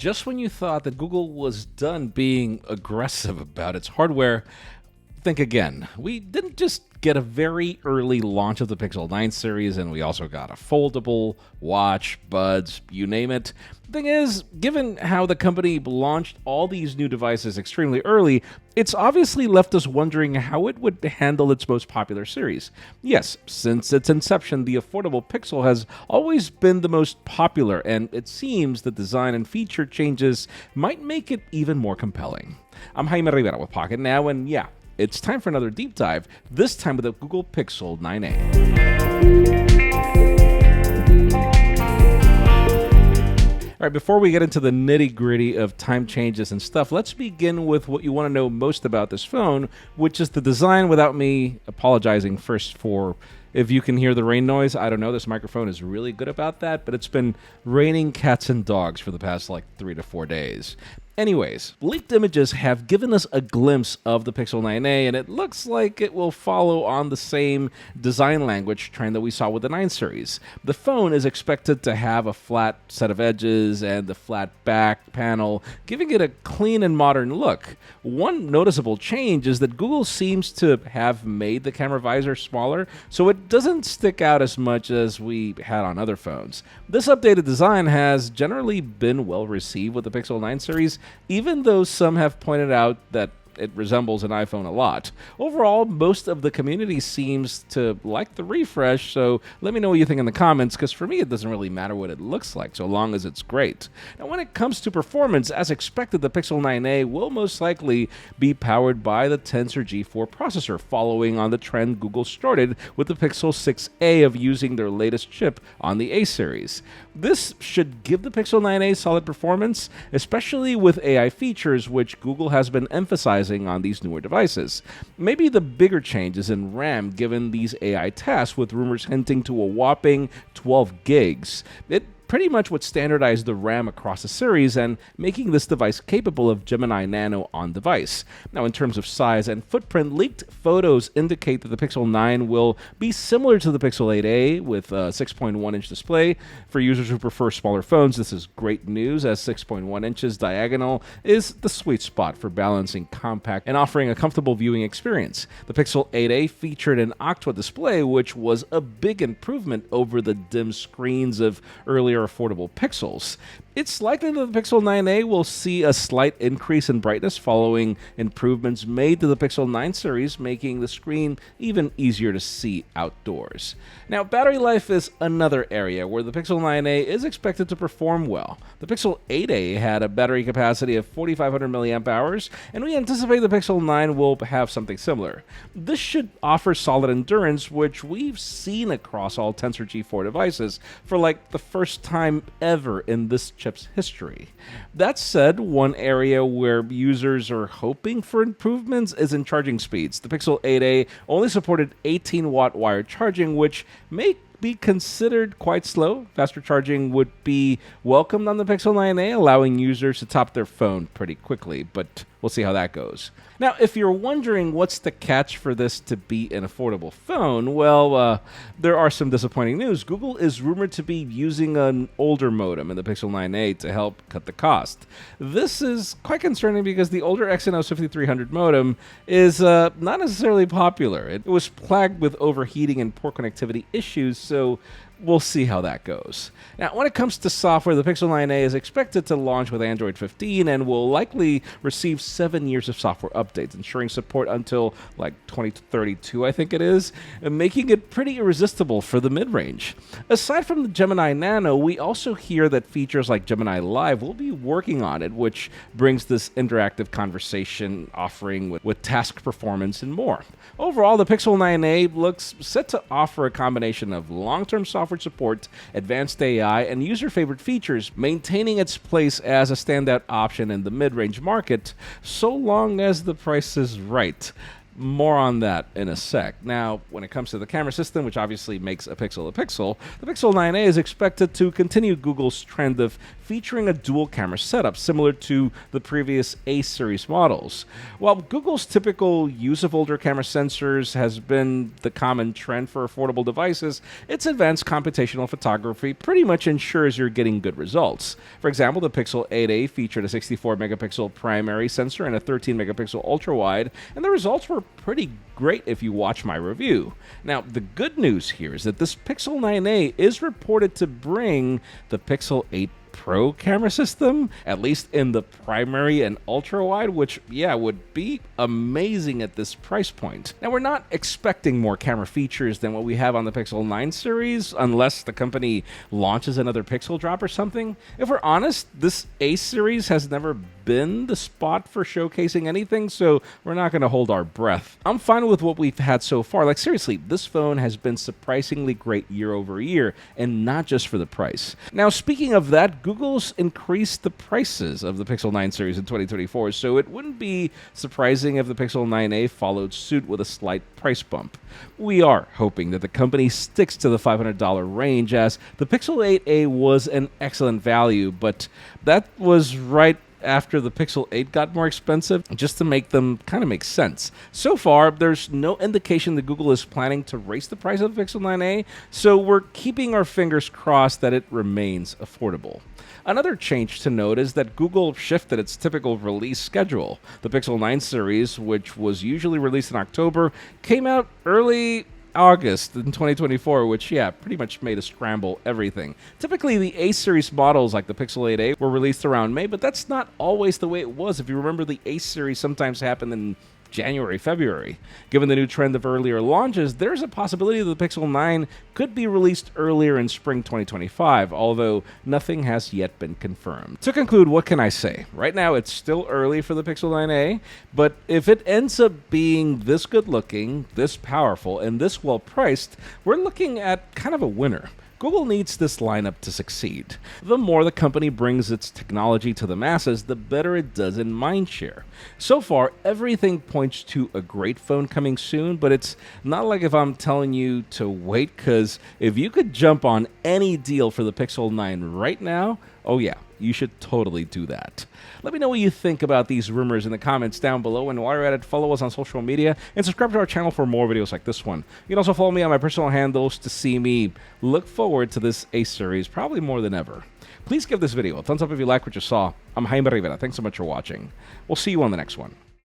Just when you thought that Google was done being aggressive about its hardware, think again. We didn't just get a very early launch of the Pixel 9 series, and we also got a foldable, watch, buds, you name it. Thing is, given how the company launched all these new devices extremely early, it's obviously left us wondering how it would handle its most popular series. Yes, since its inception, the affordable Pixel has always been the most popular, and it seems the design and feature changes might make it even more compelling. I'm Jaime Rivera with Pocketnow, and yeah, it's time for another deep dive, this time with the Google Pixel 9a. All right, before we get into the nitty-gritty of time changes and stuff, let's begin with what you want to know most about this phone, which is the design, without me apologizing first for if you can hear the rain noise. I don't know, this microphone is really good about that, but it's been raining cats and dogs for the past 3 to 4 days. Anyways, leaked images have given us a glimpse of the Pixel 9a, and it looks like it will follow on the same design language trend that we saw with the 9 series. The phone is expected to have a flat set of edges and the flat back panel, giving it a clean and modern look. One noticeable change is that Google seems to have made the camera visor smaller, so it doesn't stick out as much as we had on other phones. This updated design has generally been well received with the Pixel 9 series, even though some have pointed out that it resembles an iPhone a lot. Overall, most of the community seems to like the refresh, so let me know what you think in the comments, because for me it doesn't really matter what it looks like, so long as it's great. Now, when it comes to performance, as expected, the Pixel 9a will most likely be powered by the Tensor G4 processor, following on the trend Google started with the Pixel 6a of using their latest chip on the A series. This should give the Pixel 9a solid performance, especially with AI features, which Google has been emphasizing on these newer devices. Maybe the bigger change is in RAM, given these AI tasks, with rumors hinting to a whopping 12 gigs. It pretty much would standardize the RAM across the series and making this device capable of Gemini Nano on device. Now, in terms of size and footprint, leaked photos indicate that the Pixel 9 will be similar to the Pixel 8a with a 6.1-inch display. For users who prefer smaller phones, this is great news, as 6.1 inches diagonal is the sweet spot for balancing compact and offering a comfortable viewing experience. The Pixel 8a featured an Octa display, which was a big improvement over the dim screens of earlier affordable Pixels. It's likely that the Pixel 9a will see a slight increase in brightness following improvements made to the Pixel 9 series, making the screen even easier to see outdoors. Now, battery life is another area where the Pixel 9a is expected to perform well. The Pixel 8a had a battery capacity of 4,500 mAh, and we anticipate the Pixel 9 will have something similar. This should offer solid endurance, which we've seen across all Tensor G4 devices for the first time ever in this chip's history. That said, one area where users are hoping for improvements is in charging speeds. The Pixel 8a only supported 18-watt wired charging, which may be considered quite slow. Faster charging would be welcomed on the Pixel 9a, allowing users to top their phone pretty quickly, but we'll see how that goes. Now, if you're wondering what's the catch for this to be an affordable phone, well, there are some disappointing news. Google is rumored to be using an older modem in the Pixel 9a to help cut the cost. This is quite concerning because the older Exynos 5300 modem is not necessarily popular. It was plagued with overheating and poor connectivity issues, so we'll see how that goes. Now, when it comes to software, the Pixel 9a is expected to launch with Android 15 and will likely receive 7 years of software updates, ensuring support until 2032, I think it is, and making it pretty irresistible for the mid-range. Aside from the Gemini Nano, we also hear that features like Gemini Live will be working on it, which brings this interactive conversation offering with task performance and more. Overall, the Pixel 9a looks set to offer a combination of long-term software support, advanced AI, and user-favorite features, maintaining its place as a standout option in the mid-range market, so long as the price is right. More on that in a sec. Now, when it comes to the camera system, which obviously makes a pixel, the Pixel 9a is expected to continue Google's trend of featuring a dual camera setup similar to the previous A series models. While Google's typical use of older camera sensors has been the common trend for affordable devices, its advanced computational photography pretty much ensures you're getting good results. For example, the Pixel 8a featured a 64 megapixel primary sensor and a 13 megapixel ultra-wide, and the results were pretty great if you watch my review. Now, the good news here is that this Pixel 9a is reported to bring the Pixel 8 Pro camera system, at least in the primary and ultra-wide, which, yeah, would be amazing at this price point. Now, we're not expecting more camera features than what we have on the Pixel 9 series, unless the company launches another Pixel drop or something. If we're honest, this A series has never been the spot for showcasing anything, so we're not going to hold our breath. I'm fine with what we've had so far. Like, seriously, this phone has been surprisingly great year over year, and not just for the price. Now, speaking of that, Google's increased the prices of the Pixel 9 series in 2024, so it wouldn't be surprising if the Pixel 9a followed suit with a slight price bump. We are hoping that the company sticks to the $500 range, as the Pixel 8a was an excellent value, but that was right after the Pixel 8 got more expensive, just to make them kind of make sense. So far, there's no indication that Google is planning to raise the price of the Pixel 9a, so we're keeping our fingers crossed that it remains affordable. Another change to note is that Google shifted its typical release schedule. The Pixel 9 series, which was usually released in October, came out early August in 2024, which, yeah, pretty much made us scramble everything. Typically, the A series models like the Pixel 8a were released around May, but that's not always the way it was. If you remember, the A series sometimes happened in January, February. Given the new trend of earlier launches, there's a possibility that the Pixel 9 could be released earlier in spring 2025, although nothing has yet been confirmed. To conclude, what can I say? Right now, it's still early for the Pixel 9a, but if it ends up being this good looking, this powerful, and this well priced, we're looking at kind of a winner. Google needs this lineup to succeed. The more the company brings its technology to the masses, the better it does in mindshare. So far, everything points to a great phone coming soon, but it's not like if I'm telling you to wait, because if you could jump on any deal for the Pixel 9 right now, oh yeah, you should totally do that. Let me know what you think about these rumors in the comments down below, and while you're at it, follow us on social media and subscribe to our channel for more videos like this one. You can also follow me on my personal handles to see me look forward to this A series probably more than ever. Please give this video a thumbs up if you like what you saw. I'm Jaime Rivera. Thanks so much for watching. We'll see you on the next one.